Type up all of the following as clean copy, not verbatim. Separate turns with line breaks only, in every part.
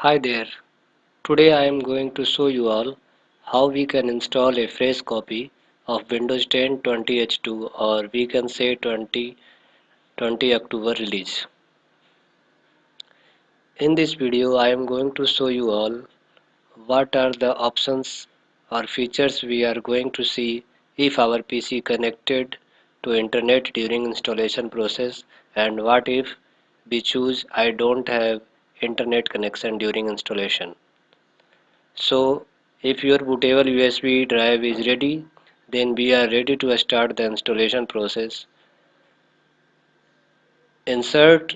Hi there. Today I am going to show you all how we can install a fresh copy of Windows 10 20H2, or we can say 2020 October release. In this video I am going to show you all what are the options or features we are going to see if our PC connected to internet during installation process, and what if we choose I don't have internet connection during installation. So if your bootable USB drive is ready, then we are ready to start the installation process. Insert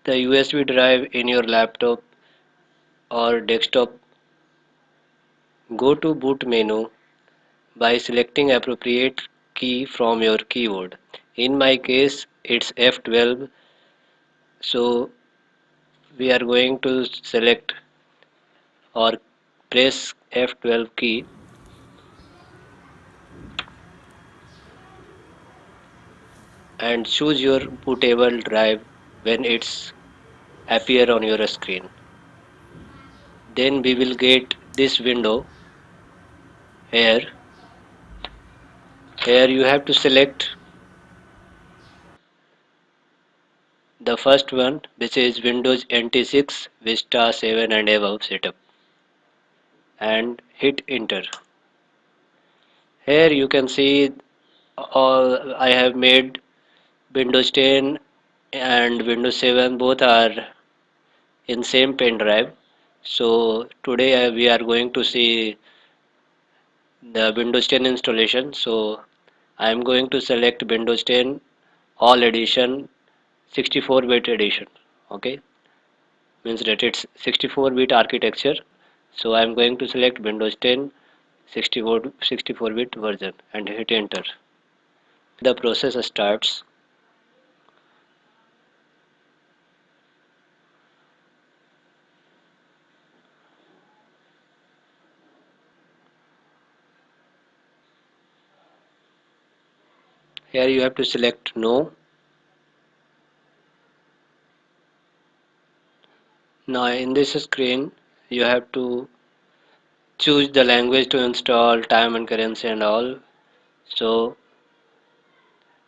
the USB drive in your laptop or desktop. Go to boot menu by selecting appropriate key from your keyboard. In my case it's F12, so we are going to select or press F12 key and choose your bootable drive when it's appear on your screen. Then we will get this window here. Here you have to select the first one, which is Windows NT6 Vista 7 and above setup, and hit enter. Here you can see all I have made. Windows 10 and Windows 7 both are in same pen drive. So today we are going to see the Windows 10 installation. So I am going to select Windows 10 all edition 64-bit edition. Okay, means that it's 64-bit architecture. So I am going to select Windows 10 64-bit version and hit enter. The process starts. Here you have to select no. Now in this screen you have to choose the language to install, time and currency and all. So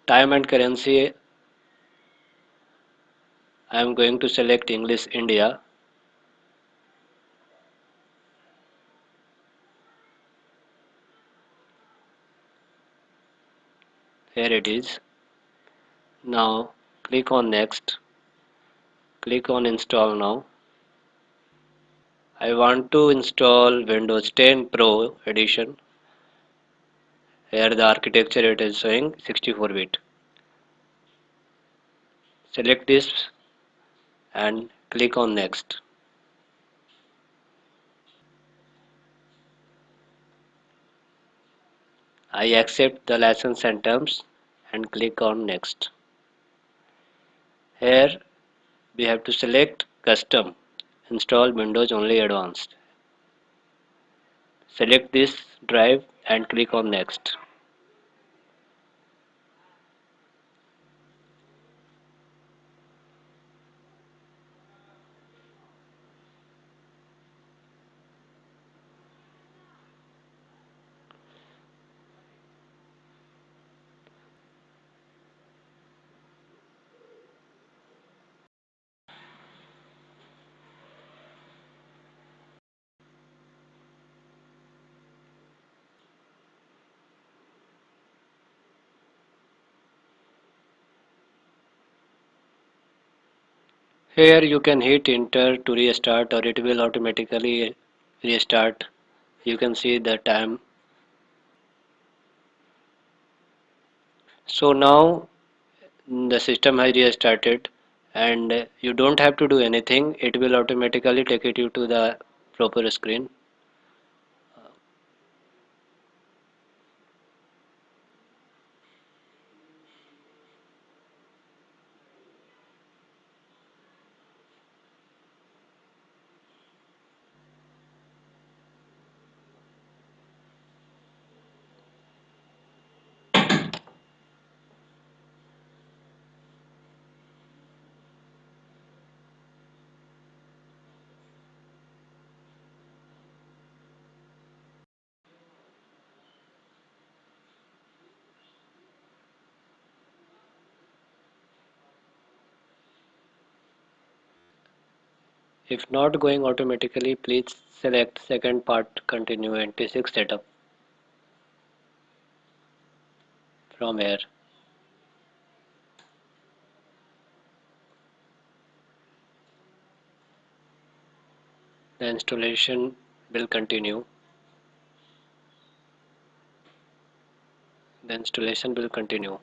time and currency I am going to select English India. Here it is. Now click on next. Click on install now. I want to install Windows 10 Pro edition. Here the architecture it is showing 64-bit. Select this and click on next. I accept the license and terms and click on next. Here we have to select custom, install Windows only advanced. Select this drive and click on next. Here you can hit enter to restart, or it will automatically restart. You can see the time. So now the system has restarted and you don't have to do anything. It will automatically take you to the proper screen. If not going automatically, please select second part continue and T6 setup from here. The installation will continue. The installation will continue.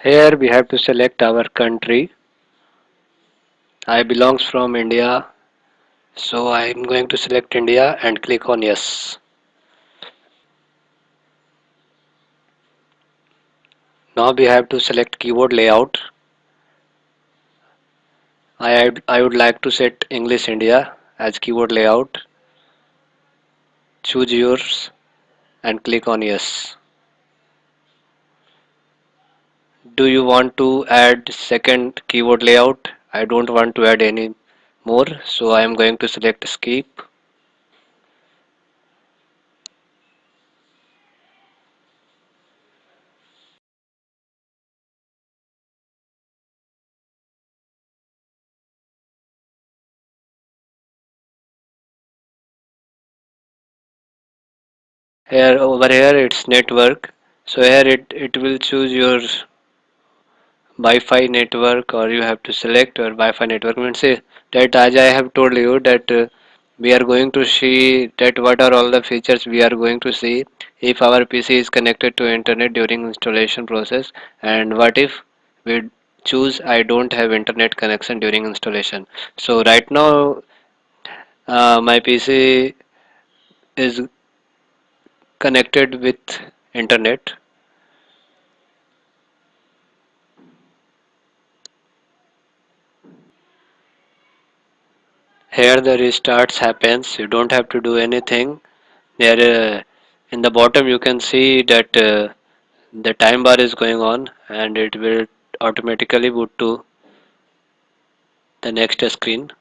Here we have to select our country. I belongs from India, so I am going to select India and click on yes. Now we have to select keyboard layout. I would like to set English India as keyboard layout. Choose yours and click on yes. Do you want to add second keyboard layout? I don't want to add any more, so I am going to select skip. Here over here it's network. So here it will choose your Wi-Fi network, or you have to select your Wi-Fi network. Means say that as I have told you that we are going to see that what are all the features we are going to see if our PC is connected to internet during installation process, and what if we choose I don't have internet connection during installation. So right now my PC is connected with internet. Here the restarts happens. You don't have to do anything. There in the bottom you can see that the time bar is going on and it will automatically boot to the next screen.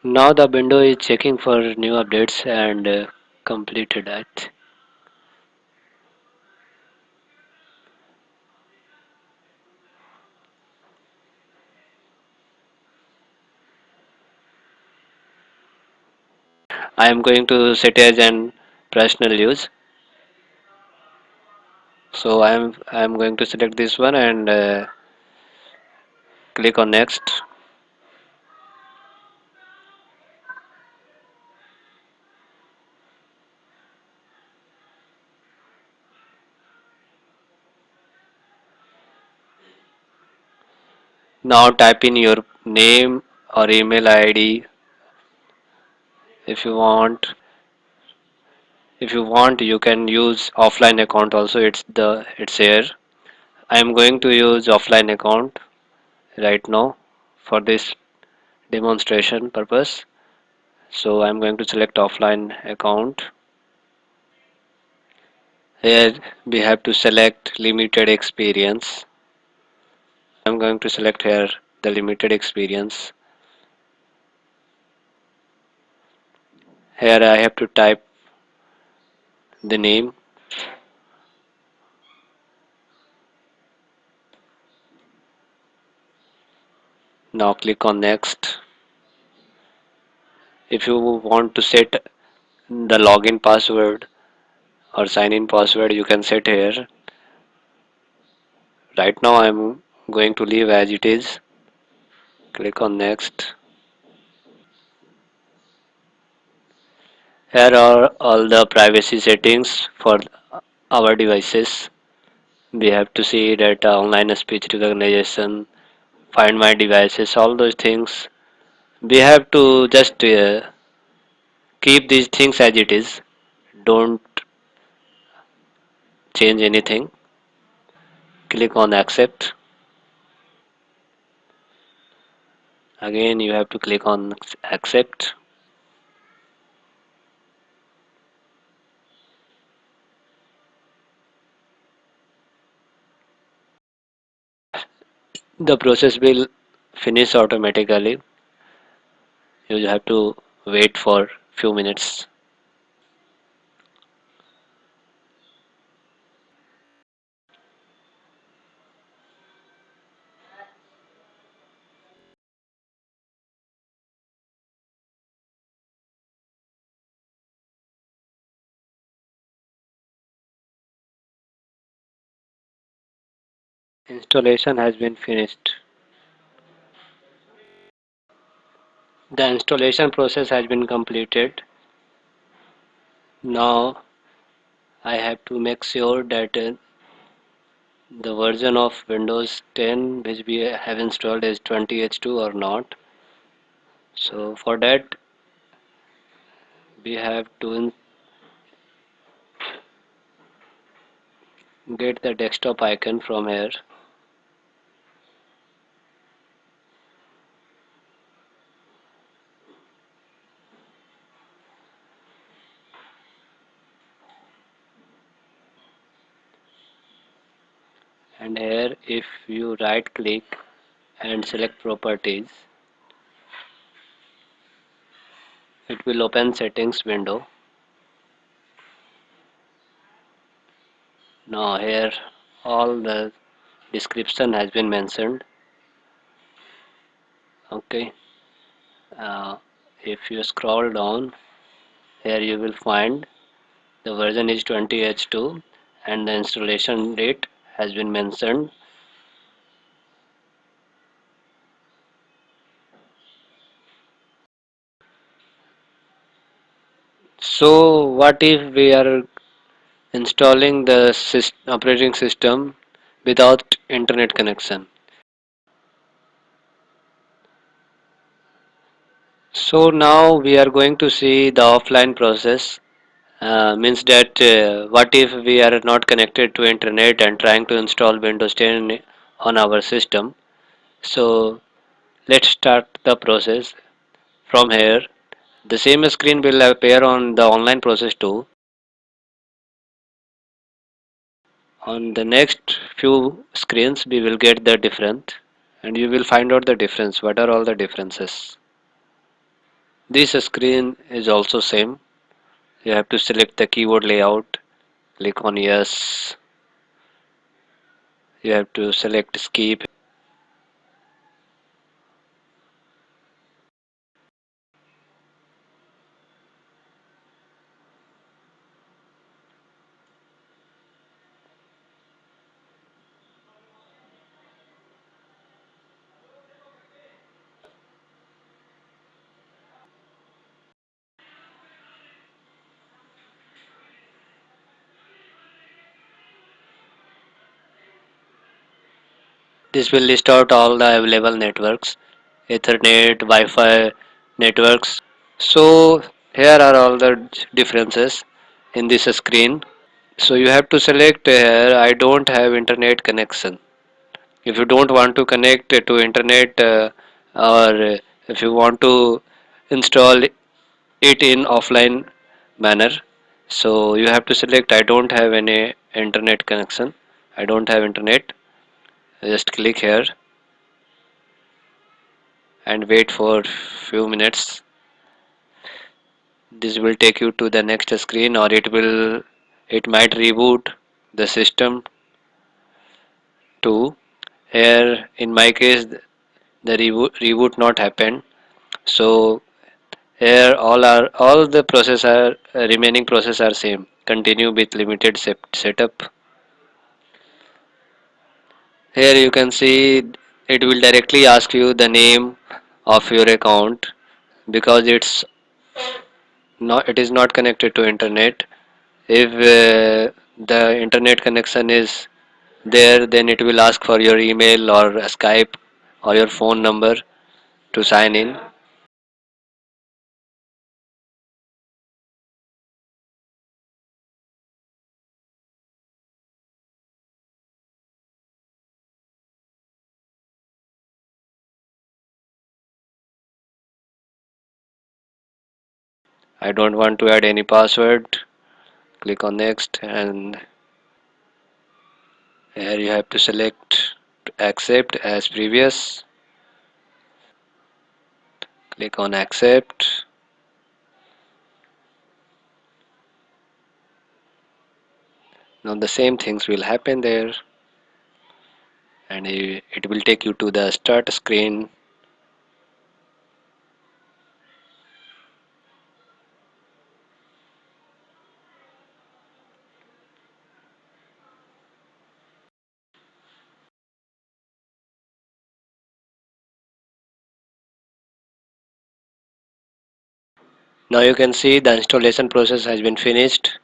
Now the window is checking for new updates and completed that. I am going to set as an personal use. So I am going to select this one and click on next. Now type in your name or email ID if you want. If you want, you can use offline account also. It's here. I am going to use offline account right now for this demonstration purpose. So I am going to select offline account. Here we have to select limited experience. I am going to select here the limited experience. Here I have to type the name. Now click on next. If you want to set the login password or sign in password, you can set here. Right now I'm going to leave as it is. Click on next. Here are all the privacy settings for our devices. We have to see that online speech recognition, find my devices, all those things. We have to just keep these things as it is. Don't change anything. click on accept. Again you have to click on accept. The process will finish automatically. You have to wait for few minutes. Installation has been finished. The installation process has been completed. Now I have to make sure that the version of Windows 10 which we have installed is 20H2 or not. So for that we have to get the desktop icon from here, and here if you right click and select properties, it will open settings window. Now here all the description has been mentioned. Okay, uh, if you scroll down, here you will find the version is 20H2 and the installation date has been mentioned. So what if we are installing the operating system without internet connection? So now we are going to see the offline process. Means that what if we are not connected to internet and trying to install Windows 10 on our system? So let's start the process from here. The same screen will appear on the online process too. On the next few screens we will get the difference and you will find out the difference. What are all the differences? This screen is also same. You have to select the keyboard layout, click on yes. You have to select skip. This will list out all the available networks, Ethernet, Wi-Fi networks. So here are all the differences in this screen. So you have to select here I don't have internet connection. If you don't want to connect to internet or if you want to install it in offline manner, so you have to select I don't have any internet connection. I don't have internet. Just click here and wait for few minutes. This will take you to the next screen or it might reboot the system too. Here in my case the reboot not happened. So here all the process are remaining process are same. Continue with limited setup. Here you can see it will directly ask you the name of your account because it is not connected to internet. If the internet connection is there, then it will ask for your email or Skype or your phone number to sign in. I don't want to add any password. Click on next, and here you have to select to accept as previous. Click on accept. Now the same things will happen there, and it will take you to the start screen. Now you can see the installation process has been finished.